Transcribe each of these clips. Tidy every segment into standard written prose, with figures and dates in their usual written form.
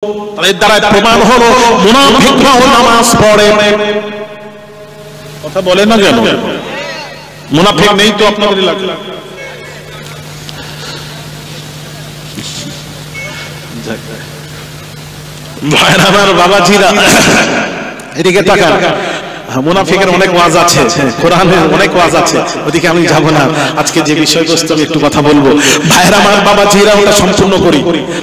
এর দ্বারা প্রমাণ হলো মুনাফিকরাও নামাজ পড়ে। কথা বলে না কেন? মুনাফিক নেই তো আপনাদের এলাকায়? ভাইরা আমার, বাবাজিরা, এদিকে তাকান। মুনাফিকের অনেক ওয়াজ আছে, কোরআনের অনেক ওয়াজ আছে, ওদিকে আমি যাব না। আজকে যে বিষয়বস্তু আমি একটু কথা বলবো, ভাইরা আমার, বাবাজিরা, ওটা সম্পূর্ণ করি।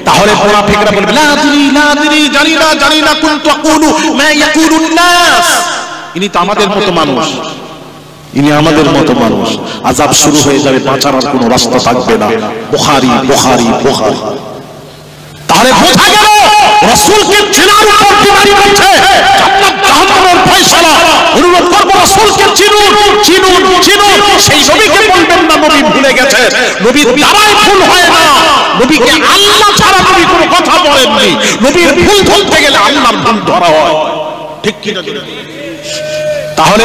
তাহলে মুনাফিকরা বলবে লা আদরি লা আদরি, জানি না জানি না, কুনতু আকুলু মা ইয়াকুলুন নাস। ইনি তো আমাদের মতো মানুষ, ইনি আমাদের মতো মানুষ। আযাব শুরু হয়ে যাবে, বাঁচার আর কোনো রাস্তা থাকবে না। বুখারী বুখারী বুখারী। তাহলে বোঝা গেল রাসূলকে চেনার উপর বিমারি করছে। জান্নাত জাহান্নামের ফয়সালা অনুরোধ করব, রাসূলকে চিনুন চিনুন চিনুন। সেই নবীকে বলবেন না নবী ভুলে গেছে। নবীর দ্বারাই ভুল হয় না। নবীকে আল্লাহ ছাড়া নবী কোনো কথা বলেননি। নবীর ভুল ধরতে গেলে আল্লাহর ভুল ধরা হয়, ঠিক কি না? তাহলে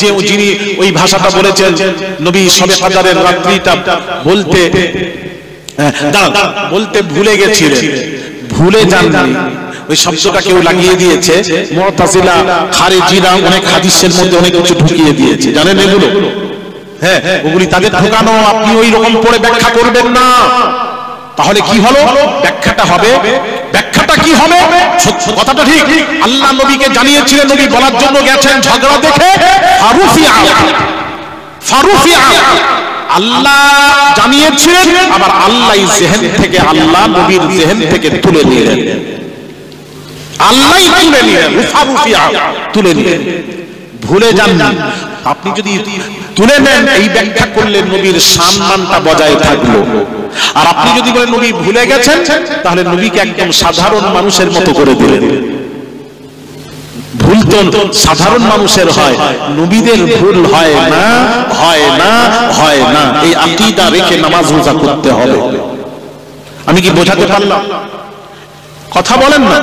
যে যিনি ওই ভাষাটা বলেছেন, নবী শবে কদরের রাত্রিটা বলতে বলতে ভুলে গেছিলেন, ভুলে যাননি, ওই শব্দটা কেউ লাগিয়ে দিয়েছে। মুতাজিলা খারিজিরা অনেক হাদিসের মধ্যে অনেক কিছু ঢুকিয়ে দিয়েছে, জানেন এগুলো? হ্যাঁ, ওগুলি তাদের ঢোকানো। আপনি ওই রকম করে ব্যাখ্যা করবেন না। তাহলে কি হলো? ব্যাখ্যাটা হবে, ব্যাখ্যাটা কি হবে? কথাটা ঠিক। আল্লাহ নবীকে জানিয়েছিলেন, নবী বলার জন্য গেছেন, ঝগড়া দেখে ফারুফিয়া ফারুফিয়া আল্লাহ জানিয়েছিলেন, আবার আল্লাহ জেহেন থেকে, আল্লাহ নবীর জেহেন থেকে তুলে নিলেন। আল্লাহই তুলে নিলেন, ফারুফিয়া তুলে নিলেন। ভুলে যান না। আপনি যদি তুলে নেন, এই ব্যাখ্যা করলে নবীর সম্মানটা বজায় থাকলো। আর আপনি যদি বলেন নবী ভুলে গেছেন, তাহলে নবীকে একদম সাধারণ মানুষের মতো করে দিলেন। ভুল তো সাধারণ মানুষের হয়, নবীদের ভুল হয় না, হয় না, হয় না। এই আকীদা রেখে নামাজ রোজা করতে হবে। আমি কি বোঝাতে পারলাম? কথা বলেন না।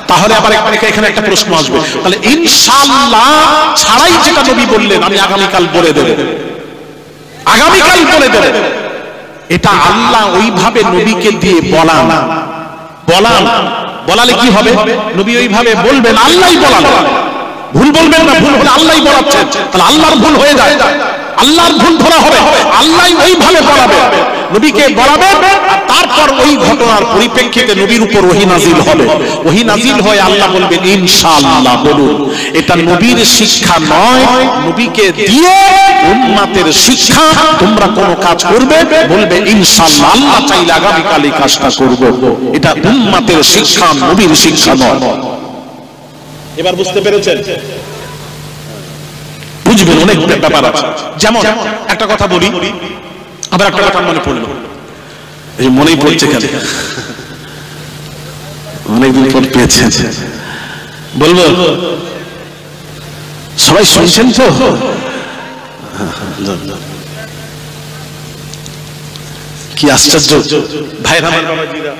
তাহলে আবার এখানে একটা প্রশ্ন আসবে, তাহলে ইনশাআল্লাহ ছাড়াই যেটা নবী বললেন, আমি আগামীকাল বলে দেব, আগামীকাল বলে দেব, এটা আল্লাহ ওইভাবে নবীকে দিয়ে বলান। বলালে কি হবে? নবী ওইভাবে বলবেন, আল্লাহই বলালেন। ভুল বলবেন না, ভুল হলে আল্লাহই বলাচ্ছেন, তাহলে আল্লাহর ভুল হয়ে যায়, আল্লাহর ভুল ধরা হবে। আল্লাহই ওইভাবে বলাবে, নবীকে বলাবে, আর তারপর ওই ঘটনার পরিপ্রেক্ষিতে নবীর উপর ওহী নাজিল হবে। ওহী নাজিল হয়ে আল্লাহ বলবেন ইনশাআল্লাহ বলুন। এটা নবীর শিক্ষা নয়, নবীকে দিয়ে উম্মতের শিক্ষা। তোমরা কোন কাজ করবে, বলবে ইনশাআল্লাহ, আল্লাহ চাইলে আগামীকাল এই কাজটা করব। এটা উম্মতের শিক্ষা, নবীর শিক্ষা নয়। এবার বুঝতে পেরেছেন? বুঝবেন, অনেক ব্যাপার আছে। যেমন একটা কথা বলি, আবার একটা কথা মনে পড়লো, এই মনেই পড়ছে কেন, অনেকদিন পর পেয়েছেন, বলবো? সবাই শুনছেন তো? কি আশ্চর্য ভাইরা আমার, বাবাজিরা,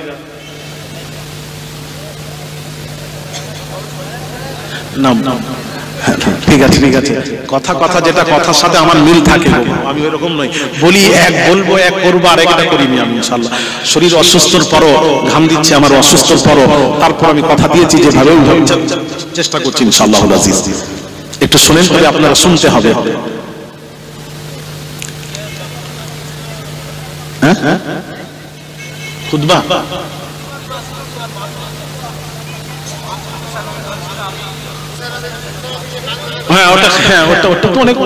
নাম নাম ঠিক আছে ঠিক আছে। কথা কথা যেটা কথার সাথে আমার মিল থাকে, আমি ওইরকম নই। বলি এক, বলবো এক, করবো আর একটা করিনি আমি। ইনশাআল্লাহ শরীর অসুস্থর পরও, ঘাম দিচ্ছে আমার, অসুস্থর পরও, তারপর আমি কথা দিয়েছি যেভাবে চেষ্টা করছি ইনশাআল্লাহ আজিজ। একটু শুনেন, তবে আপনারা শুনতে হবে। হ্যাঁ, খুতবা ওটা তো অনেক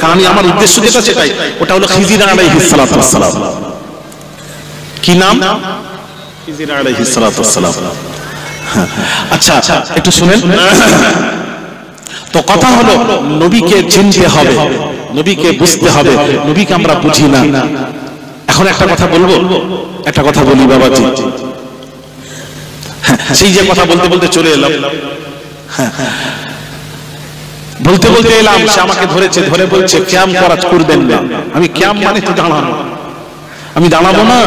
কারণ আমার উদ্দেশ্য যেটা সেটাই, ওটা হলো খিজির আলাইহিস সালাতু ওয়াস সালাম। কি নাম? খিজির আলাইহিস সালাতু ওয়াস সালাম। আচ্ছা, একটু শুনেন তো। কথা হলো নবীকে চিনতে হবে, নবীকে বুঝতে হবে। নবীকে আমরা বুঝি না। এখন একটা কথা বলবো, একটা কথা বলি বাবাজি। সেই যে কথা বলতে বলতে চলে এলাম, বলতে বলতে এলাম, সে আমাকে ধরেছে, ধরে বলছে কিয়াম করবেন না। আমি কিয়াম মানে তো দাঁড়ানো, আমি দাঁড়াবো না।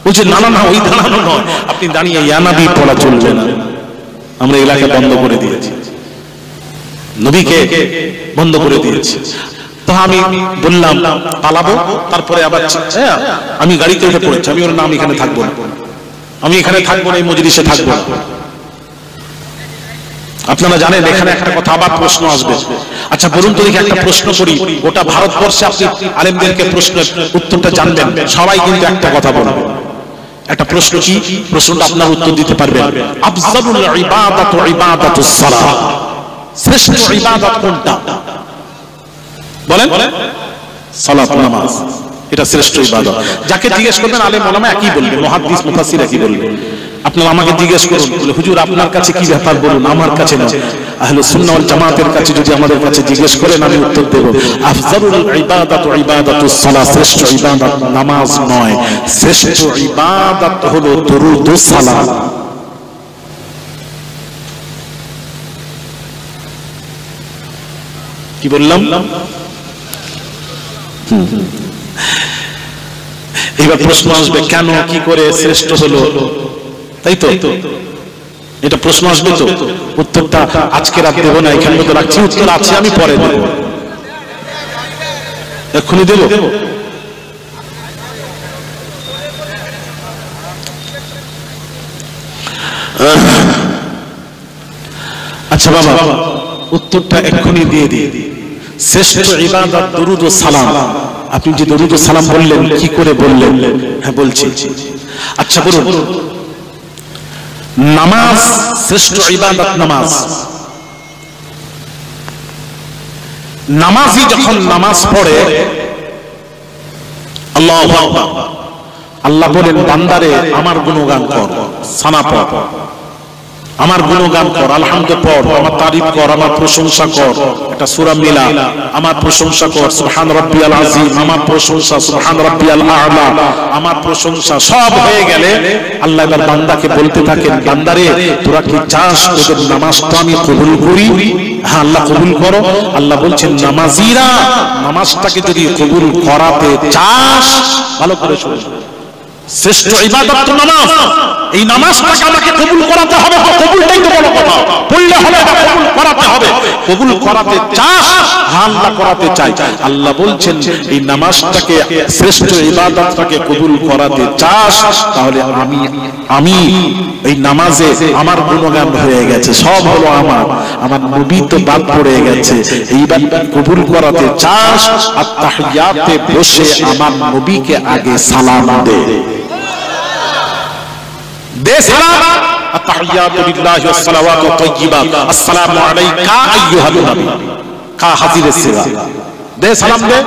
বলছে না না না, ওই দাঁড়ানো নয়, আপনি দাঁড়িয়ে ইয়া নবী পড়া চলবে না। আমরা এলাকা বন্ধ করে দিয়েছি, নবীকে বন্ধ করে দিয়েছি। তো আমি বললাম পালাবো, তারপরে আবার আমি গাড়িতে উঠে পড়েছি, আমি ওর নাম এখানে থাকবো না। আমি এখানে থাকবো না, এই মজলিসে থাকবো না। আপনারা জানেন এখানে একটা কথা আবার প্রশ্ন আসবে। আচ্ছা বলুন তো দেখি, একটা প্রশ্ন করি, গোটা ভারতবর্ষে আপনি আলেমদেরকে প্রশ্নের উত্তরটা জানবেন, সবাই কিন্তু একটা কথা বলবে। একটা প্রশ্ন কি, প্রশ্নটা আপনার উত্তর দিতে পারবেন। আফজালুল ইবাদাতু ইবাদাতুস সালাহ, শ্রেষ্ঠ ইবাদত কোনটা বলেন? সালাত, নামাজ, এটা শ্রেষ্ঠ ইবাদত। যাকে জিজ্ঞেস করবেন আলেম ওলামা একই বলবে, মুহাদ্দিস মুফাসসির একই বলবে। আপনারা আমাকে জিজ্ঞেস করুন, বলে হুজুর আপনার কাছে কি ব্যাপার বলুন, আমার কাছে না, আহলে সুন্নাহ ওয়াল জামাতের কাছে যদি আমাদের কাছে জিজ্ঞেস করেন আমি উত্তর দেব আফজালুল ইবাদাতু ইবাদাতুস সালাহ, শ্রেষ্ঠ ইবাদত নামাজ নয়, শ্রেষ্ঠ ইবাদত হলো দুরুদ ও সালাম। কি বললাম? এবার প্রশ্ন আসবে, কেন কি করে শ্রেষ্ঠ হলো, তাই তো? এটা প্রশ্ন আসবে তো, উত্তরটা আজকে রাত দেবো না, এখানে তো রাখছি, উত্তর আছে আমি পরে দেব, এক্ষুনি দেব। আচ্ছা বাবা, উত্তরটা এক্ষুনি দিয়ে দিই। শ্রেষ্ঠ ইবাদত দুরুদ ও সালাম। আপনি যে দুরুদ ও সালাম বললেন, কি করে বললেন? হ্যাঁ বলছি। আচ্ছা বলুন, নামাজ শ্রেষ্ঠ ইবাদত নামাজ। নামাজি যখন নামাজ পড়ে, আল্লাহু আকবার, আল্লাহ বলেন বান্দারে আমার গুণগান কর, সানা পড়, আমার গুণগান কর, আলহামদুলিল্লাহ পড়, আমার তারিফ কর, আমার প্রশংসা কর। এটা সূরা মিলা, আমার প্রশংসা কর, সুবহান রাব্বিয়াল আযীম, আমার প্রশংসা, সুবহান রাব্বিয়াল আ'লা, আমার প্রশংসা। সব হয়ে গেলে আল্লাহ এবার বান্দাকে বলতে থাকেন, বান্দারে তোরা কি চাস তোদের নামাজটা আমি কবুল করি? হ্যাঁ আল্লাহ কবুল করো। আল্লাহ বলছেন নামাজিরা, নামাজটাকে যদি কবুল করাতে চাস, ভালো করে শোনো, শ্রেষ্ঠ ইবাদত তো নামাজ, এই নামাজটাকে আমাকে কবুল করাতে হবে। কবুলটাই তো বড় কথা, পড়লে হবে না, কবুল করাতে হবে। কবুল করাতে চাস? হ্যাঁ আল্লাহ করাতে চাই। আল্লাহ বলছেন এই নামাজটাকে, শ্রেষ্ঠ ইবাদতটাকে কবুল করাতে চাস, তাহলে আমি এই নামাজে আমার গুণগান হয়ে গেছে, সব হলো আমার নবী তো বাদ পড়ে গেছে। এইবার কবুল করাতে চাস, আর তাহিয়াতে বসে আমার নবীকে আগে সালাম দে সালাম। আত-তাহিয়াতু লিল্লাহি ওয়াস সালাওয়াতু তাইয়্যিবাত, আসসালামু আলাইকা আইয়ুহান নবী, কা হাজিরের সিগা দে, সালাম দে,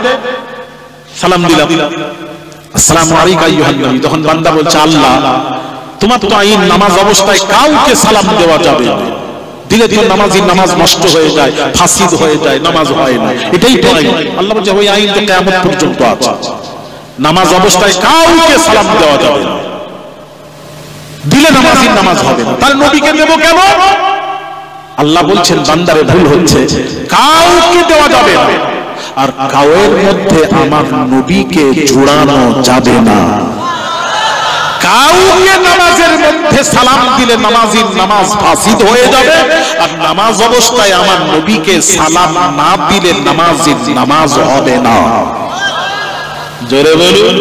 সালাম দিলাম, আসসালামু আলাইকা আইয়ুহান নবী। তখন বান্দা বলছে আল্লাহ তোমার তো আইন নামাজ অবস্থায় কাউকে সালাম দেওয়া যাবে না, দিলে তো নামাজির নামাজ নষ্ট হয়ে যায়, ফাসিদ হয়ে যায়, নামাজ হয় না, এটাই তো আইন। আল্লাহ বলছে ওই আইন তো কিয়ামত পর্যন্ত আছে, নামাজ অবস্থায় কাউকে সালাম দেওয়া যাবে না, দিলে নামাজির নামাজ হবে না। তার নবীকে দেব কেন? আল্লাহ বলছেন বান্দারে ভুল হচ্ছে, কাউকে দেওয়া যাবে না, আর কাউয়ের মধ্যে আমার নবীকে জোড়ানো যাবে না। কাউকে নামাজের মধ্যে সালাম দিলে নামাজির নামাজ ফাসিদ হয়ে যাবে, আর নামাজ অবস্থায় আমার নবীকে সালাম না দিলে নামাজির নামাজ হবে না। জোরে বলুন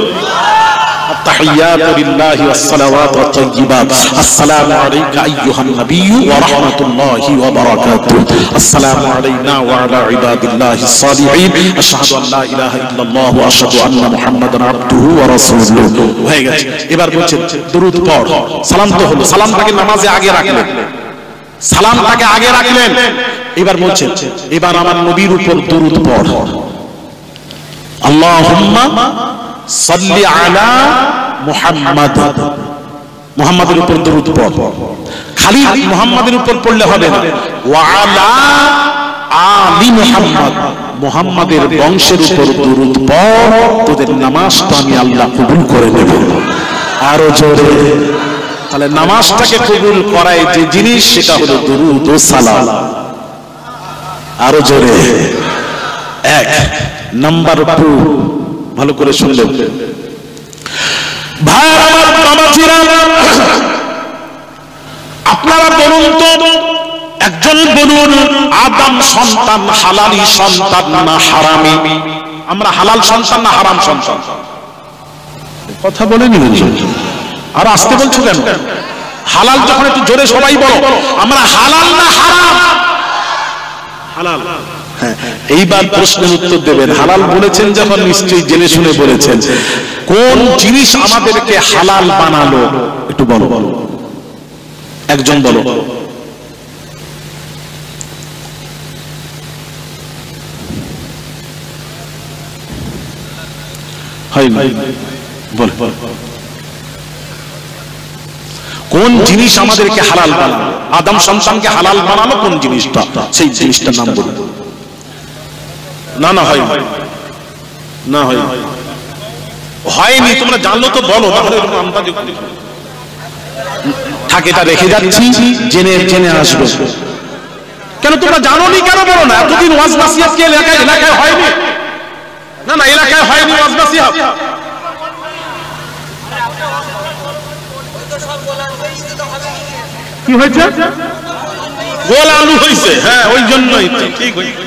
التحيات لله والصلوات والطيبات، السلام عليك أيها النبي ورحمة الله وبركاته، السلام علينا وعلى عباد الله الصالحين، أشهد أن لا إله إلا الله وأشهد أن محمدا عبده ورسوله। হয়ে গেছে। এবার বলছেন দরুদ পড়, সালাম তো হলো, সালামটাকে নামাজে আগে রাখলেন, সালামটাকে আগে রাখলেন। এবার বলছেন এবার আমার নবীর উপর দরুদ পড়, আল্লাহুম্মা সাল্লি আলা মুহাম্মাদ, মুহাম্মাদের উপর দরুদ পড়। খালি মুহাম্মাদের উপর পড়লে হবে না, ওয়া আলা আলি মুহাম্মাদ, মুহাম্মাদের বংশের উপর দরুদ পড়, তোদের নামাজটা আমি আল্লাহ কবুল করে নেব। আরো জোরে। তাহলে নামাজটাকে কবুল করায় যে জিনিস সেটা হলো দরুদ ও সালাম। আরো জোরে। এক নাম্বার 2, ভালো করে শুনলেন ভাই আমার বাবাজিরা, আপনারা বলুন তো, একজন বলুন আদম সন্তান হালালি সন্তান না হারামি? আমরা হালাল সন্তান না হারাম সন্তান? কথা বলেনি আর আসতে বলছো কেন? হালাল যখন একটু জোরে সবাই বলো, আমরা হালাল না হারাম? হালাল। হ্যাঁ, এইবার প্রশ্নের উত্তর দেবেন। হালাল বলেছেন যখন নিশ্চয়ই জেনে শুনে বলেছেন। কোন জিনিস আমাদেরকে হালাল বানালো একটু বলো, একজন বলো। কোন জিনিস আমাদেরকে হালাল বানালো? আদম সন্তানকে হালাল বানালো কোন জিনিসটা? সেই জিনিসটার নাম বলুন। না না হয় না, হয়নি। তোমরা জানলো তো বলো, তাহলে থাকে এটা রেখে যাচ্ছি, জেনে জেনে আসবে। কেন তোমরা জানোনি কেন বলো না? এতদিন ওয়াজ নাসিহত কি এলাকায় হয়নি? না না, এলাকায় হয়নি ওয়াজ নাসিহত। কি হয়েছে? গোল আলু হয়েছে। হ্যাঁ, ওই জন্যই ঠিক হয়েছে।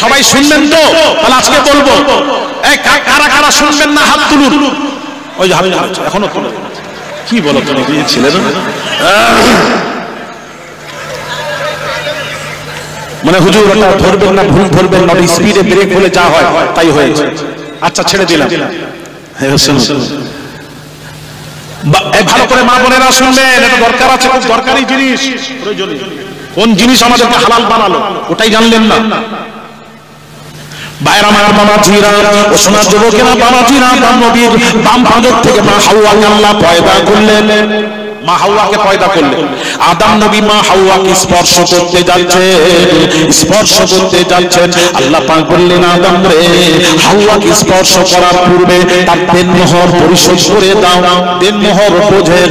সবাই শুনবেন তো? তাহলে আজকে বলবো, কারা কারা শুনবেন না হাত তুলুন। ওই যে এখনো কি বলো তুমি ছিলেন মানে হুজুর ওটা ধরবেন না, ভুল ধরবেন না, স্পিডে ব্রেক হলে যা হয় তাই হয়েছে। আচ্ছা ছেড়ে দিলাম। ভালো করে মা বোনেরা শুনবেন, এটা দরকার আছে, খুব দরকারি জিনিস। কোন জিনিস আমাদেরকে হালাল বানালো ওটাই জানলেন না? বাইরা মার বাবাজিরা ও সোনার যুবকেরা, বাবাজিরা, নবীর বাম পাঁজর থেকে মা হাওয়াকে আল্লাহ পয়দা করলেন। মা হাওয়াকে পয়দা করলেন। আদম নবী মা হাওয়াকে স্পর্শ করতে যাচ্ছেন। আল্লাহ পাক বললেন, আদম রে, হাওয়াকে স্পর্শ করার পূর্বে তার দেনমোহর পরিশোধ করে দাও। দেনমোহর বোঝে?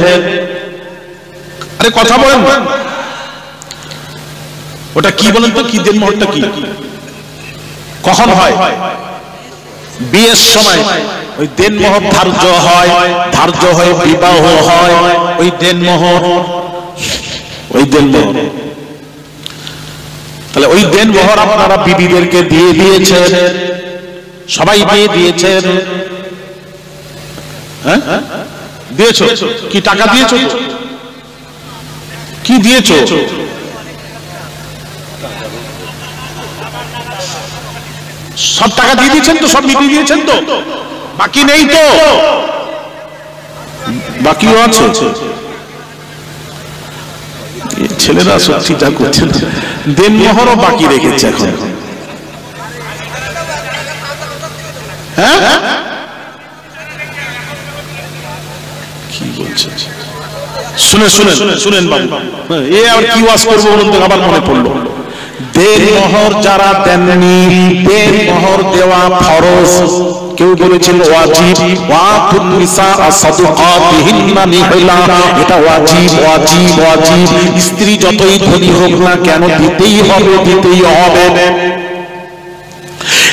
আরে কথা বলেন, ওটা কি বলেন তো? কি দেনমোহরটা কি? কখন হয়? বিয়ের সময় ওই দেনমোহর ধার্য হয়, বিবাহ হয়, ওই দেনমোহর। তাহলে ওই দেনমোহর আপনারা বিবিদেরকে দিয়ে দিয়েছেন, সবাই দিয়ে দিয়েছেন। হ্যাঁ, দিয়েছো? কি টাকা দিয়েছো? কি দিয়েছো? সব টাকা দিয়ে দিয়েছেন তো? সব মিটিয়ে দিয়েছেন তো? বাকি নেই তো? বাকিও আছে। ছেলেরা সত্যি যা করছেন, দেনমোহরও বাকি রেখেছে এখন। হ্যাঁ, কি বলছে? শুনেন বাবু, এ আর কি ওয়াজ করবো বলুন তো? আবার মনে পড়লো, দেনমোহর যারা দেননি, দেনমোহর দেওয়া ফরজ। কেউ বলেছিল ওয়াজিব, ওয়াতুন নিসা সাদুকাতিহিন্না নিহলা, এটা ওয়াজিব। স্ত্রী যতই ধনী হোক না কেন দিতেই হবে।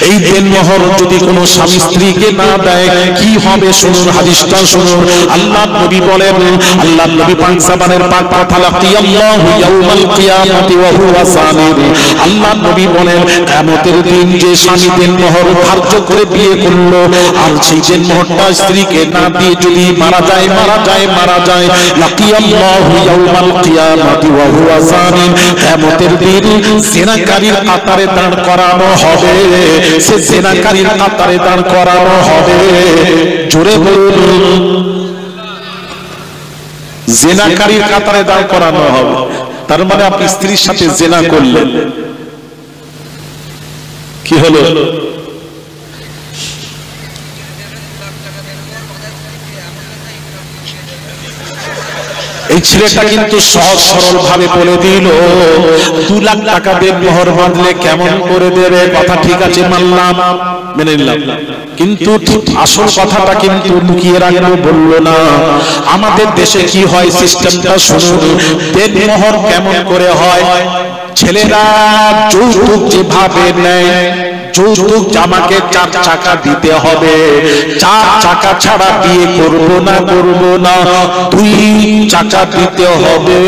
এই দেনমোহর যদি কোনো স্বামী স্ত্রীকে না দেয় কি হবে? শুনুন, হাদিসটা শুনুন। আল্লাহর নবী বলেন, আল্লাহর নবী পাক সাবানের পাক কথা, লাকিয়াল্লাহু ইয়াউমাল কিয়ামাতি ওয়া হুয়া সামির। আল্লাহর নবী বলেন, কিয়ামতের দিন যে স্বামী দেনমোহর ধার্য করে বিয়ে করলো আর সেই দেনমোহরটা স্ত্রীকে না দিয়ে যদি মারা যায়, লাকিয়াল্লাহু ইয়াউমাল কিয়ামাতি ওয়া হুয়া সামির। কিয়ামতের দিন জিনাকারীর কাতারে দাঁড় করানো হবে। সে জিনাকারীর কাতারে দাঁড় করানো হবে। জোরে বলুন, জিনাকারীর কাতারে দাঁড় করানো হবে। তার মানে আপনি স্ত্রীর সাথে জিনা করলেন, কি হলো? এই ছেলেটা কিন্তু সহজ সরল ভাবে বলে দিল, 2 লাখ টাকা দেনমোহর বাঁধলে কেমন করে দেবে? কথা ঠিক আছে, মানলাম, মেনে নিলাম। কিন্তু আসল কথাটা কিন্তু লুকিয়ে রাখলো, বললো না। আমাদের দেশে কি হয় সিস্টেমটা শুনুন। দেনমোহর কেমন করে হয়? ছেলেরা যৌতুক যেভাবে নেয়, যৌতুক জামাকে 4 চাকা দিতে হবে। 4 চাকা ছাড়া বিয়ে করব না 2 চাকা দিতে হবে।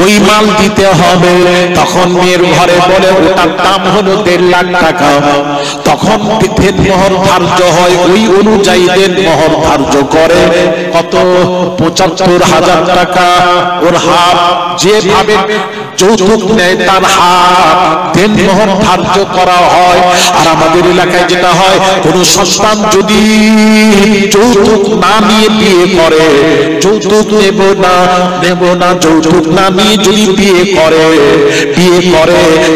ওই মাল দিতে হবে। তখন মেয়ের ঘরে বলে ওটার দাম হলো 1.5 লাখ টাকা। তখন দেনমোহর ধার্য হয়, ওই অনুযায়ী দেনমোহর ধার্য করে কত? 75,000 টাকা। ওর হাফ যেভাবে যৌতুক নেয় তার হাফ দেনমোহর ধার্য করা হয়। আর আমাদের এলাকায় যেটা হয়, কোন সন্তান যদি যৌতুক না নিয়ে বিয়ে করে, যৌতুক নেব না যৌতুক না নিয়ে যদি বিয়ে করে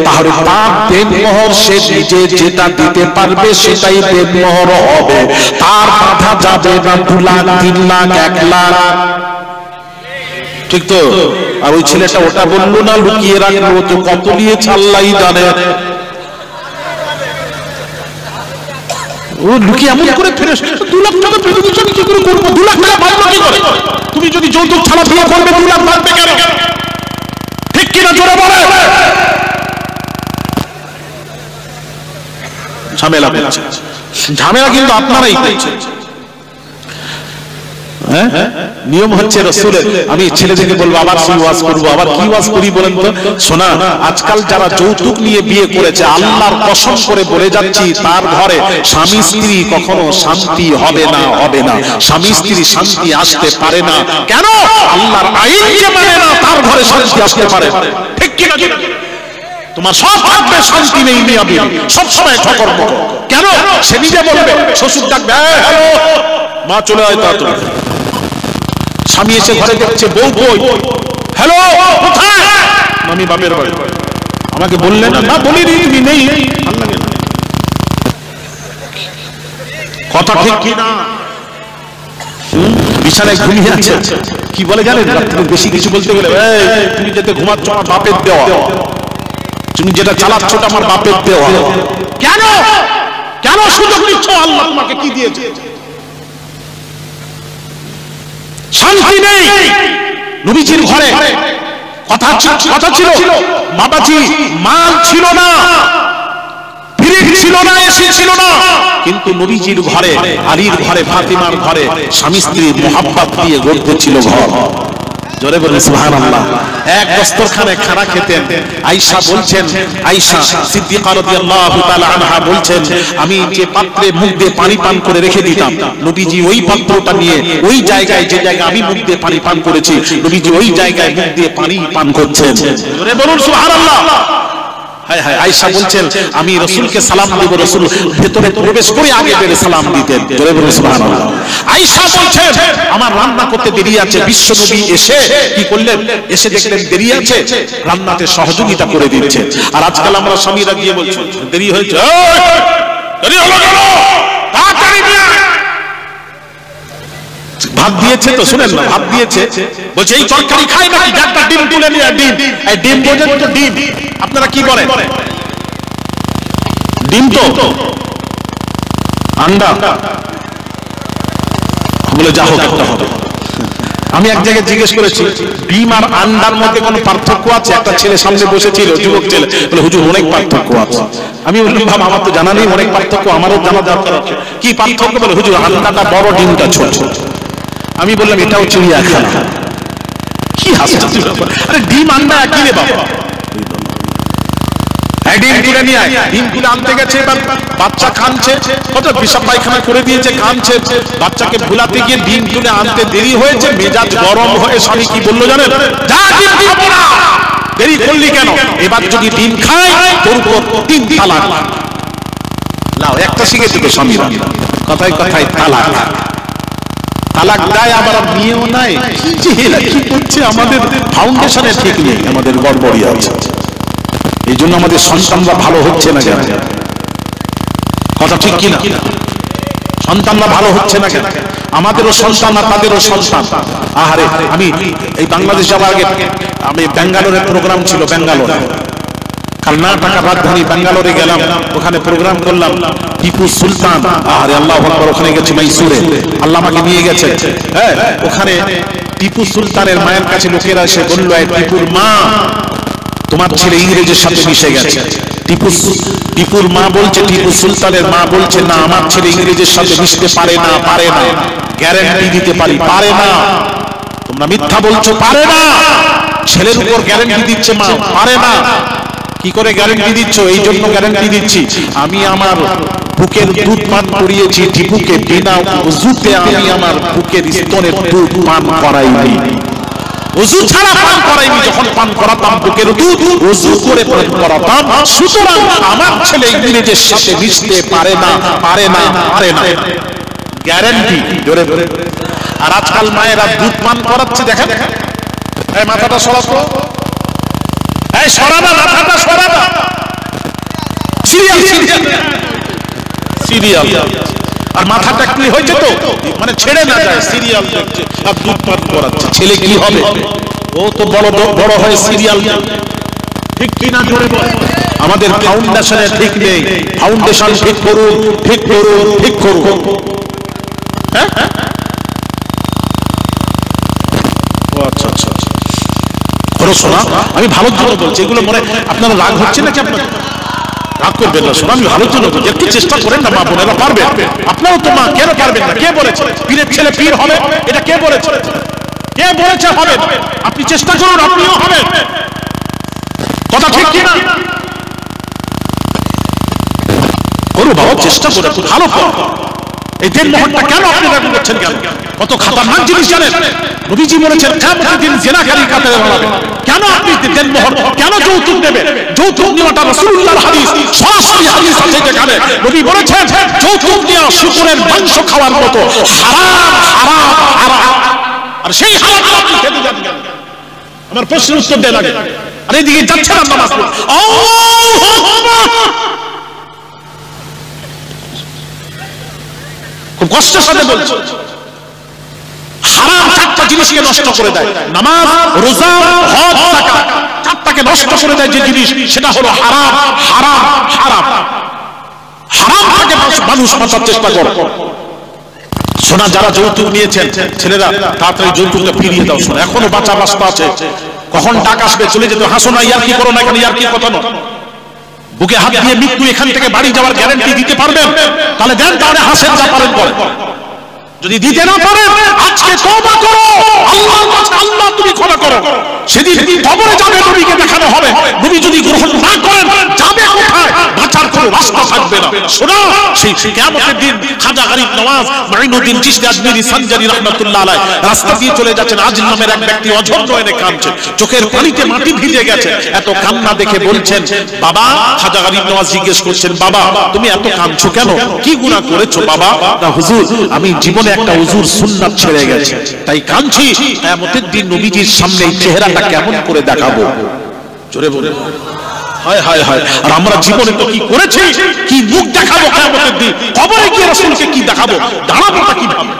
তাহলে তার দেনমোহর সে নিজে যেটা দিতে পারবে সেটাই দেনমোহর হবে, তার বাধা যাবে না 2 লাখ 3 লাখ 1 লাখ। ঠিক তো? আর ওই ছেলেটা ওটা বললো না, লুকিয়ে রাখলো, তো কত নিয়েছে আল্লাহই জানে। ও লুকিয়ে এমন করে ফিরে 2 লাখ টাকা পেয়ে দিচ্ছ, আমি কি করে করবো? 2 লাখ টাকা পাবো কি করে? তুমি যদি যৌতুক ছাড়া বিয়ে করবে 2 লাখ পাবে কেন? ঠিক কিনা জোরে বলে? ঝামেলা বলছে, ঝামেলা কিন্তু আপনারাই করছেন। নিয়ম হচ্ছে রাসূলের। আমি ছেলেদেরকে বলবো আবার কি ওয়াজ করবো, আবার কি ওয়াজ করি বলেন তো? শোনা, আজকাল যারা যৌতুক নিয়ে বিয়ে করেছে, আল্লাহর কসম করে বলে যাচ্ছি, তার ঘরে স্বামী স্ত্রী কখনো শান্তি হবে না, হবে না। স্বামী স্ত্রী শান্তি আসতে পারে না। কেন? আল্লাহর আইনকে মানে না, তার ঘরে শান্তি আসতে পারে। ঠিক কি না? তোমার সব থাকবে, শান্তি নেই, নিয়াবি সব সময় ঠকর বকর। কেন? সে নিজে বলবে, শ্বশুর ডাকবে, হ্যালো মা চলে আয় তাড়াতাড়ি। স্বামী এসে ঘরে দেখছে বউ কই, হ্যালো কোথায়? আমি বাপের বাড়ি। আমাকে বললেন না? বলিনি, নেই। কথা ঠিক কি না? বিছানায় ঘুমিয়ে আছে, কি বলে জানেন? বেশি কিছু বলতে গেলে, তুমি যেতে ঘুমাচ্ছ আমার বাপের দেওয়া, তুমি যেটা চালাচ্ছ আমার বাপের দেওয়া। কেন? কেন সুযোগ নিচ্ছ? আল্লাহ তোমাকে কি দিয়েছে? শান্তি নেই। নবীজির ঘরে কথা ছিল, বাবাজি মাল ছিল না, ফ্রিজ ছিল না, এসি ছিল না, কিন্তু নবীজির ঘরে, আলীর ঘরে, ফাতিমার ঘরে স্বামী স্ত্রী মোহাব্বত দিয়ে গড়তে ছিল ঘর। জোরে বলেন সুবহানাল্লাহ। এক দস্তরখানে খানা খেতেন। আয়েশা বলছেন, আয়েশা সিদ্দিকা রাদিয়াল্লাহু তাআলা আনহা বলছেন, আমি যে পাত্রে মুখ দিয়ে পানি পান করে রেখে দিতাম, নবীজি ওই পাত্রটা নিয়ে ওই জায়গায়, যে জায়গায় আমি মুখ দিয়ে পানি পান করেছি, নবীজি ওই জায়গায় মুখ দিয়ে পানি পান করছেন। জোরে বলুন সুবহানাল্লাহ। হায় হায়, আয়েশা বলছেন, আমি রাসূলকে সালাম দেব, রাসূল ভেতরে প্রবেশ করে আগে বেরে সালাম দিতেন। জোরে বলুন সুবহানাল্লাহ। আয়েশা বলছেন, আমার রান্না করতে দেরি আছে, বিশ্বনবী এসে কি করলেন? এসে দেখলেন দেরি আছে, রান্নাতে সহযোগিতা করে দিচ্ছে। আর আজকাল আমরা স্বামীরা গিয়ে বলছি দেরি হয়েছে, দেরি হলো কেন? তাড়াতাড়ি নিয়ে ভাত দিয়েছে তো, শুনেন না, ভাত দিয়েছে, বলছে এই তরকারি খাই নাকি, একটা ডিম তুলে নিয়ে, ডিম, এই ডিম বোঝেন তো? ডিম আপনারা কি বলেন? ডিম তো আন্ডা বলে, যা হোক একটা হবে। আমি এক জায়গায় জিজ্ঞেস করেছি, ডিম আর আন্ডার মধ্যে কোনো পার্থক্য আছে? একটা ছেলে সামনে বসেছিল, যুবক ছেলে, বলে হুজুর অনেক পার্থক্য আছে। আমি বললাম বাবা, আমার তো জানা নেই, অনেক পার্থক্য, আমারও জানা দরকার আছে। কি পার্থক্য? বলে হুজুর আন্ডাটা বড়, ডিমটা ছোট। আমি বললাম এটাও চিড়িয়াখানা। কি হাসছে? আরে ডিম আন্ডা একই রে বাবা। ডিম তুলে নিয়ে আয়, ডিম তুলে আনতে গেছে, এবার বাচ্চা কাঁদছে, কত পেশাব পায়খানা করে দিয়েছে, কাঁদছে, বাচ্চাকে ভুলাতে গিয়ে ডিম তুলে আনতে দেরি হয়েছে, মেজাজ গরম হয়ে স্বামী কি বললো জানেন? যা ডিম খাবো না, দেরি করলি কেন? এবার যদি ডিম খায় তোর উপর 3 তালাক। লাও একটা শিখেছে তো স্বামীরা, কথায় কথায় তালাক, তালাক দেয়, আবার বিয়েও নাই। কি করছে? আমাদের ফাউন্ডেশনে ঠিক নেই, আমাদের গড়বড়ি আছে। এই জন্য আমাদের সন্তানরা ভালো হচ্ছে না কেন? কথা ঠিক কিনা? সন্তানরা ভালো হচ্ছে না কেন? আমাদেরও সন্তান আর তাদেরও সন্তান। আহারে, আমি এই বাংলাদেশ যাওয়ার আগে আমি ব্যাঙ্গালোরে প্রোগ্রাম ছিল, ব্যাঙ্গালোরে, কর্ণাটকের রাজধানী ব্যাঙ্গালোরে গেলাম, ওখানে প্রোগ্রাম করলাম। টিপু সুলতান, আরে আল্লাহু আকবার, ওখানে গেছি মাইসুরে, আল্লাহ আমাকে নিয়ে গেছে। হ্যাঁ, ওখানে টিপু সুলতানের মায়ের কাছে লোকেরা এসে বলল, টিপুর মা, তোমার ছেলে ইংরেজের সাথে মিশে গেছে। টিপুর মা বলছে, টিপু সুলতানের মা বলছে, না আমার ছেলে ইংরেজের সাথে মিশতে পারে না, পারে না, গ্যারান্টি দিতে পারি, পারে না। তোমরা মিথ্যা বলছো, পারে না। ছেলের উপর গ্যারান্টি দিচ্ছে মা, পারে না। কি করে গ্যারান্টি দিচ্ছ? এই জন্য গ্যারান্টি দিচ্ছি, আমি আমার বুকের দুধ পান করিয়েছি টিপুকে, বিনা ওযুতে আমি আমার বুকের স্তনের দুধ পান করাইনি, ওযু ছাড়া পান করাইনি। যখন পান করাতাম বুকের দুধ ওযু করে পান করাতাম। সুতরাং আমার ছেলে ইংরেজের সাথে মিশতে পারে না, পারে না, পারে না। গ্যারান্টি জোরে বলে। আর আজকাল মায়েরা দুধ পান করাচ্ছে, দেখেন, এই মাথাটা সরাতো, এই সরাবা, মাথাটা সরাবা। সিরিয়াল সিরিয়াল সিরিয়াল, আর মাথাটা কি হয়েছে তো মানে ছেড়ে না যায়, সিরিয়াল দেখছে আর দুধ পান করাচ্ছে। ছেলে কি হবে? ও তো বড় বড় হয় সিরিয়াল। ঠিক কি না জোরে বল। আমাদের ফাউন্ডেশনে ঠিক নেই, ফাউন্ডেশন ঠিক করুন, ঠিক করুন, ঠিক করুন। হ্যাঁ, ও আচ্ছা আচ্ছা, শোনা, আমি ভালোর জন্য বলছি। এগুলো মনে আপনারা রাগ হচ্ছে নাকি? আপনার রাগ করবেন না, শোনা, আমি ভালোর জন্য বলছি। একটু চেষ্টা করেন না, মা বোনেরা পারবেন। আপনারাও তো মা, কেন পারবেন না? কে বলেছে পীরের ছেলে পীর হবে? এটা কে বলেছে? কে বলেছে হবে? আপনি চেষ্টা করুন, আপনিও হবেন। কথা ঠিক কি না? করো বাবা, চেষ্টা করে ভালো পর। এই দেনমোহরটা কেন আপনি রাগ করছেন? কেন? কত খাতারনাক জিনিস জানেন? নবীজি বলেছেন কিয়ামতের দিন জিনাকারীর কাতারে দাঁড়াবে। কেন আপনি দেনমোহর, কেন যৌতুক নেবেন? যৌতুক নেওয়াটা রাসূলুল্লাহর হাদিস, সরাসরি হাদিস আছে যেখানে নবী বলেছেন যৌতুক নেওয়া শুকরের মাংস খাওয়ার মতো হারাম, হারাম, হারাম। আর সেই হারাম আপনি খেতে যান কেন? আমার প্রশ্নের উত্তর দেন আগে। আর এদিকে যাচ্ছেন না নামাজ পড়তে। আল্লাহু আকবার। খুব কষ্টের সাথে বলছি, হারাম চারটা জিনিসকে নষ্ট করে দেয়। নামাজ, রোজা, হজ, যাকাত, চারটাকে নষ্ট করে দেয় যে জিনিস, সেটা হলো হারাম, হারাম, হারাম। হারাম থেকে মানুষ বাঁচার চেষ্টা করে। শোনা, যারা যৌতুক নিয়েছেন ছেলেরা, তাড়াতাড়ি যৌতুকটা ফিরিয়ে দাও। শোনা, এখনো বাঁচার রাস্তা আছে। কখন টাকা আসবে চলে যেতে। হাসো না, ইয়ার কি করো না, এখানে ইয়ার কি কথা নয়। বুকে হাত দিয়ে মৃত্যু এখান থেকে বাড়ি যাওয়ার গ্যারান্টি দিতে পারবেন? তাহলে দেন, তাহলে হাসেন, যা পারেন করেন। যদি দিতে না পারেন আজকে তওবা করো, আল্লাহর কাছে আল্লাহ তুমি ক্ষমা করো। সেদিন কবরে যাবে, নবীকে দেখানো হবে। নবী যদি গ্রহণ না করেন যাবে কোথায়? বাঁচার কোনো রাস্তা থাকবে না। শোনা, সেই কিয়ামতের দিন খাজা গরিব নওয়াজ মাইনুদ্দিন চিশতি আজমিরি সানজারি রাহমাতুল্লাহ আলাইহি রাস্তা দিয়ে চলে যাচ্ছেন। আজিল নামের এক ব্যক্তি অঝর নয়নে কাঁদছে, চোখের পানিতে মাটি ভিজে গেছে। এত কান্না দেখে বলছেন, বাবা, খাজা গরিব নওয়াজ জিজ্ঞেস করছেন, বাবা তুমি এত কাঁদছো কেন? কি গুনাহ করেছো বাবা? না হুজুর, আমি জীবনে একটা হুজুর সুন্নাত ছেড়ে গেছে, তাই কাঁদছি। কিয়ামতের দিন নবীজির সামনে এই চেহারাটা কেমন করে দেখাবো? জোরে বলে হায় হায় হায়। আর আমরা জীবনে তো কি করেছি, কি মুখ দেখাবো কিয়ামতের দিন? কবরে গিয়ে রাসূলকে কি দেখাবো? দাঁড়াবোটা কিভাবে?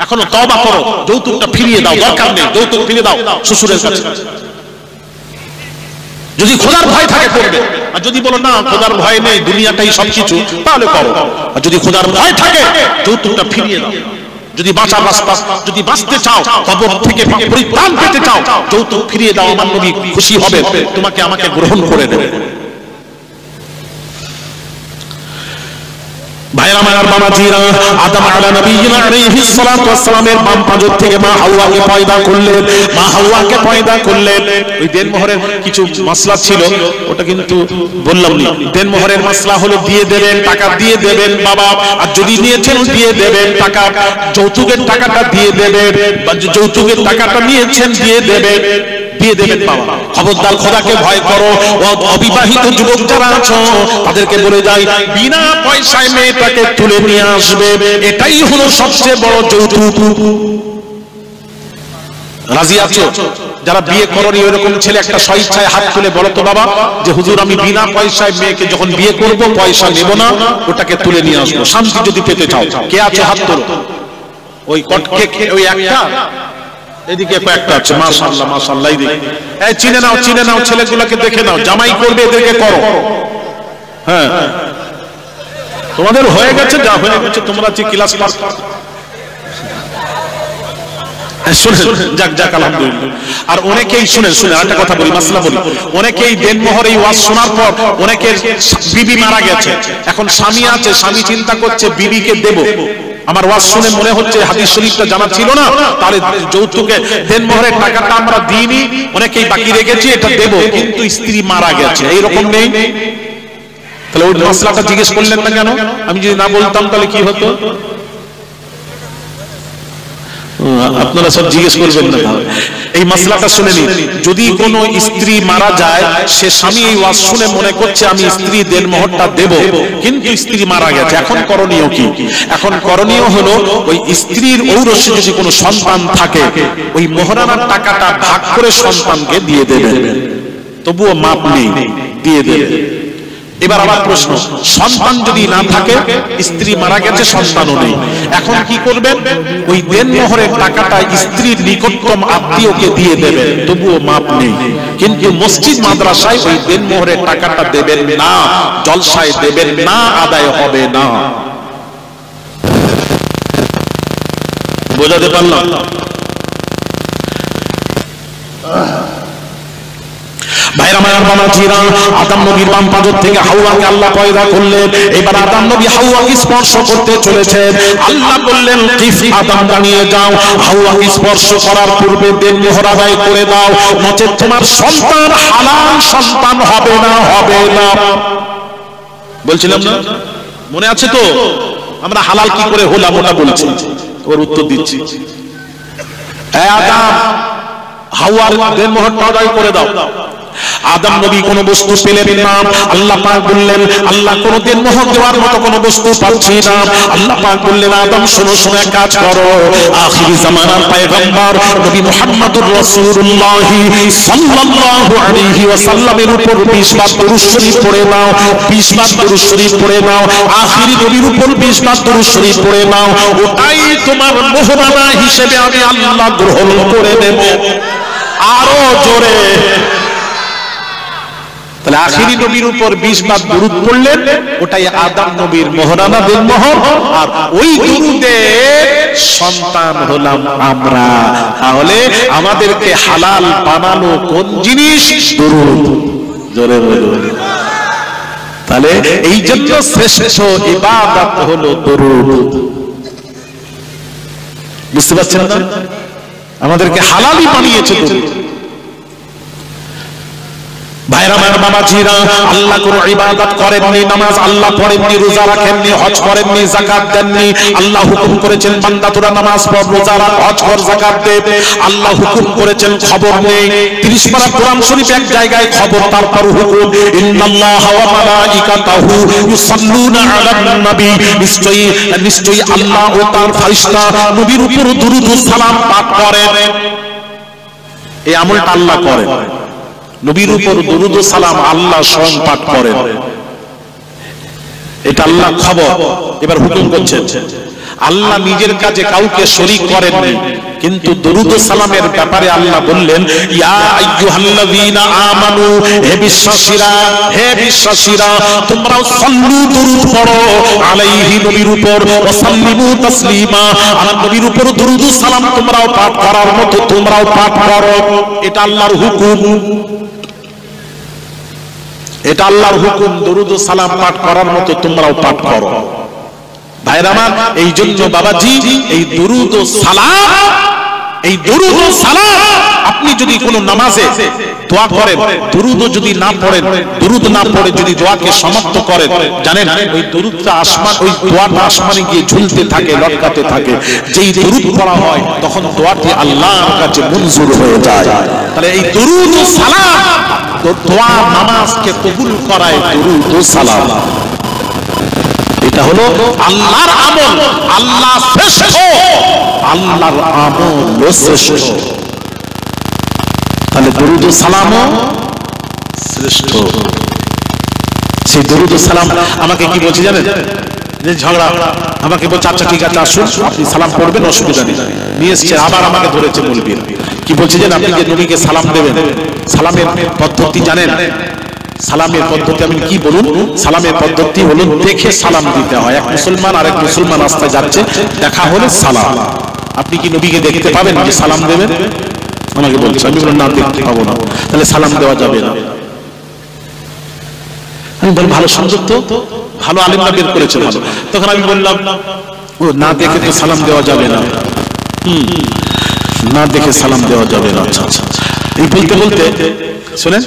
এখনো তওবা করো, যৌতুকটা ফিরিয়ে দাও, দরকার নেই, যৌতুক ফিরিয়ে দাও শ্বশুরের কাছে। যদি খোদার ভয় থাকে করবে, আর যদি বলো না খোদার ভয় নেই, দুনিয়াটাই সবকিছু, তাহলে করো। আর যদি খোদার ভয় থাকে যৌতুকটা ফিরিয়ে দাও। যদি বাঁচার রাস্তা, যদি বাঁচতে চাও, কবর থেকে পরিত্রাণ পেতে চাও, যৌতুক ফিরিয়ে দাও। আমার নবী খুশি হবে, তোমাকে আমাকে গ্রহণ করে নেবে। ভাইরা আমার, বাবাজিরা, আদম আলা নবিয়িনা আলাইহিস সালাতু ওয়াস সালামের বাম পাঁজর থেকে মা হাওয়াকে পয়দা করলেন। মা হাওয়াকে পয়দা করলেন। ওই দেনমোহরের কিছু মাসলা ছিল, ওটা কিন্তু বললাম না। দেনমোহরের মাসলা হলো দিয়ে দেবেন, টাকা দিয়ে দেবেন বাবা। আর যদি নিয়েছেন দিয়ে দেবেন টাকা, যৌতুকের টাকাটা দিয়ে দেবেন, যৌতুকের টাকাটা নিয়েছেন দিয়ে দেবেন, দিয়ে দেবেন বাবা। খবরদার, খোদাকে ভয় করো। অবিবাহিত যুবক যারা আছো তাদেরকে বলে যাই, বিনা পয়সায় মেয়েটাকে তুলে নিয়ে আসবে, এটাই হলো সবচেয়ে বড় যৌতুক। রাজি আছো? যারা বিয়ে করনি এরকম ছেলে একটা স্বেচ্ছায় হাত তুলে বলো তো বাবা, যে হুজুর আমি বিনা পয়সায় মেয়েকে যখন বিয়ে করব পয়সা নেব না, ওটাকে তুলে নিয়ে আসবো। শান্তি যদি পেতে চাও, কে আছো হাত তোলো। ওই কটকে ওই একটা, এদিকে কয়েকটা আছে, মাশাআল্লাহ মাশাআল্লাহ। এই চিনে নাও, চিনে নাও, ছেলেগুলোকে দেখে নাও, জামাই করবে এদেরকে করো। হ্যাঁ, তোমাদের হয়ে গেছে, যা হয়ে গেছে, তোমরা যে ক্লাস পাস শুনে যাক যাক আলহামদুলিল্লাহ। আর অনেকেই শুনে শুনে একটা কথা বলি, মাসলা বলি, অনেকেই দেনমোহর এই ওয়াজ শোনার পর অনেকের বিবি মারা গেছে, এখন স্বামী আছে, স্বামী চিন্তা করছে বিবিকে দেব, আমার ওয়াজ শুনে মনে হচ্ছে হাদিস শরীফটা জানা ছিল না, তাহলে যৌতুকে দেনমোহরের টাকাটা আমরা দিইনি, অনেকেই বাকি রেখেছি, এটা দেব, কিন্তু স্ত্রী মারা গেছে, এইরকম নেই। তাহলে ওই মশলাটা জিজ্ঞেস করলেন না কেন? আমি যদি না বলতাম তাহলে কি হতো? আপনারা সব জিজ্ঞেস করবেন না। এই মাসলাটা শুনে নিন, যদি কোনো স্ত্রী মারা যায়, সে স্বামী এই ওয়াজ শুনে মনে করছে আমি স্ত্রী দেনমোহরটা দেব, কিন্তু স্ত্রী মারা গেছে, এখন করণীয় কি? এখন করণীয় হলো ওই স্ত্রীর ঔরসে যদি কোনো সন্তান থাকে, ওই মোহরানার টাকাটা ভাগ করে সন্তানকে দিয়ে দেবেন, তবুও মাপ নেই, দিয়ে দেবেন। এবার আমার প্রশ্ন, সন্তান যদি না থাকে, স্ত্রী মারা গেছে, সন্তানও নেই, এখন কি করবেন? ওই দেনমোহরের টাকাটা স্ত্রীর নিকটতম আত্মীয়কে দিয়ে দেবেন, তবুও মাপ নেই। কিন্তু মসজিদ মাদ্রাসায় ওই দেনমোহরের টাকাটা দেবেন না, জলসায় দেবেন না, আদায় হবে না। বোঝাতে পারলাম? ভাইরা মায়ের বাবাজিরা, আদম নবীর বাম পাজর থেকে হাওয়াকে আল্লাহ পয়দা করলেন। এবার আদম নবী হাওয়াকে স্পর্শ করতে চলেছেন, আল্লাহ বললেন কিফ, আদম দাঁড়িয়ে যাও, হাওয়াকে স্পর্শ করার পূর্বে দেনমোহর আদায় করে দাও, নচেত তোমার সন্তান হালাল সন্তান হবে না, হবে না। বলছিলাম না, মনে আছে তো? আমরা হালাল কি করে হলাম ওটা বলছি, ওর উত্তর দিচ্ছি। আদম হাওয়ার দেনমোহরটা আদায় করে দাও। আদম নবী কোন বস্তু পেলেন না, আল্লাহ পাক বললেন, আল্লাহ কোন দেনমোহর দেওয়ার মতো কোন বস্তু পাচ্ছি না। আল্লাহ পাক বললেন, আদম শোনো, শোনো, এক কাজ করো, আখিরি জামানার পয়গম্বর নবী মুহাম্মদুর রাসূলুল্লাহ সাল্লাল্লাহু আলাইহি ওয়াসাল্লামের উপর 20 বার দরুদ শরীফ পড়ে নাও, 20 বার দরুদ শরীফ পড়ে নাও, আখিরি নবীর উপর 20 বার দরুদ শরীফ পড়ে নাও, ওটাই তোমার মোহরানা হিসেবে আমি আল্লাহ গ্রহণ করে নেব। আরো জোরে। তাহলে আখিরি নবীর উপর 20 বার দরুদ পড়লেন, ওটাই আদম নবীর মোহরানা দেনমোহর, আর ওই দরুদের সন্তান হলাম আমরা। তাহলে আমাদেরকে হালাল বানানো কোন জিনিস? দরুদ। জোরে বলুন। তাহলে এই জন্য শ্রেষ্ঠ ইবাদত হলো দরুদ। বুঝতে পারছেন না? আমাদেরকে হালালই বানিয়েছে দরুদ। ভাইরা মায়ের বাবাজিরা, আল্লাহ কোন ইবাদত করেননি, নামাজ আল্লাহ পড়েননি, রোজা রাখেননি, হজ করেননি, যাকাত দেননি। আল্লাহ হুকুম করেছেন বান্দা তোরা নামাজ পড়, রোজা রাখ, হজ কর, যাকাত দে। আল্লাহ হুকুম করেছেন, খবর নেই। 30 পারা কোরআন শরীফ এক জায়গায় খবর, তারপর হুকুম, ইন্নাল্লাহা ওয়া মালাইকাতাহু ইউসাল্লুনা আলান নবী, নিশ্চয়ই আল্লাহ ও তার ফেরেশতা নবীর উপর দুরূদ ও সালাম পাঠ করেন। এই আমলটা আল্লাহ করেন, নবীর উপর দরুদ ও সালাম আল্লাহ স্বয়ং পাঠ করেন, এটা আল্লাহ খবর। এবার হুকুম করছেন, আল্লাহ নিজের কাজে কাউকে শরীক করেননি, কিন্তু দরুদ ও সালামের ব্যাপারে আল্লাহ বললেন, ইয়া আইয়ুহাল্লাযীনা আমানু, হে বিশ্বাসীরা, হে বিশ্বাসীরা, তোমরাও সাল্লু, দরুদ পড়ো, আলাইহি, নবীর উপর, ওয়া সাল্লিমু তাসলিমা, আমার নবীর উপর দরুদ ও সালাম তোমরাও পাঠ করার মতো তোমরাও পাঠ করো। এটা আল্লাহর হুকুম, এটা আল্লাহর হুকুম, দরুদ ও সালাম পাঠ করার মতো তোমরাও পাঠ করো। ভাইরা আমার, এই জন্য বাবাজি এই দরুদ ও সালাম, এই দরুদ ও সালাম আপনি যদি কোন নামাজে দোয়া করেন, দরুদ যদি না পড়েন, দরুদ না পড়ে যদি দোয়াকে সমাপ্ত করেন, জানেন ওই দরুদটা আসমান, ওই দোয়াটা আসমানে গিয়ে ঝুলতে থাকে, লটকাতে থাকে। যেই দরুদ পড়া হয় তখন দোয়াটি আল্লাহর কাছে মঞ্জুর হয়ে যায়। তাহলে এই দরুদ ও সালাম, দোয়া নামাজকে কবুল করায় দরুদ ও সালাম। এটা হলো আল্লাহর আমল, আল্লাহ শ্রেষ্ঠ, আল্লাহর আমল শ্রেষ্ঠ। তাহলে দরুদ ও সালামও শ্রেষ্ঠ। সেই দরুদ ও সালাম আমাকে কি বলছে জানেন? যে ঝগড়া আমাকে বলছে, আচ্ছা ঠিক আছে আসুন, আপনি সালাম পড়বেন, অসুবিধা নেই। নিয়ে এসছে, আবার আমাকে ধরেছে বলবি কি বলছে জানেন? আপনি যে নবীকে সালাম দেবেন, সালামের পদ্ধতি জানেন? সালামের পদ্ধতি আমি কি বলুন? সালামের পদ্ধতি হলো দেখে সালাম দিতে হয়। এক মুসলমান আরেক মুসলমান রাস্তায় যাচ্ছে, দেখা হলে সালাম। আপনি কি নবীকে দেখতে পাবেন যে সালাম দেবেন? আমাকে বলছে, আমি বললাম না, দেখতে পাবো না, তাহলে সালাম দেওয়া যাবে না। আমি বলি ভালো সুন্দর তো, ভালো আলেমরা বের করেছে ভালো। তখন আমি বললাম ও না দেখে তো সালাম দেওয়া যাবে না, না দেখে সালাম দেওয়া যাবে না। আচ্ছা আচ্ছা, এই বলতে বলতে শুনে